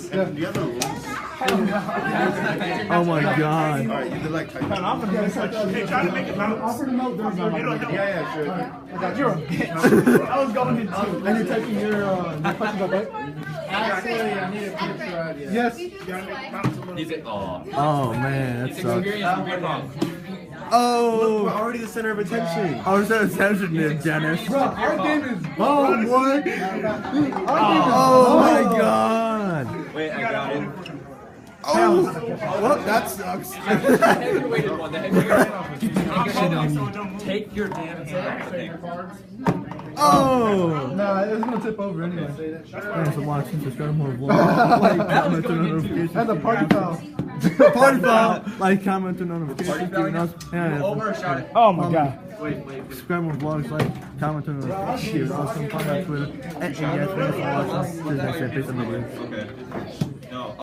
Do you have the rules? Oh my god. Alright, you did like type. Hey, try to make it bounce. It'll help. Yeah, sure. You're a bitch. I was going in too. And you're taking your questions up, right? Actually, I need a picture of you. Yes. He's like, oh. Oh man, that sucks. Look, Oh, we're already the center of attention. I was so attention there, Dennis. Bro, our game is bomb, boy. Oh my god. Wait, I got it. Oh, well, that sucks. Take your damn hand. Oh. Nah, it's gonna tip over anyway. Thanks for watching. Subscribe more vlogs. Like, comment, turn on notifications. That's a party foul. Party foul. Like, comment, turn on notifications. Giving us. Oh my god. Subscribe more vlogs. Like, comment, turn on notifications. Also, find us on Twitter. And yes, thanks for watching. This is next episode of the video. Okay.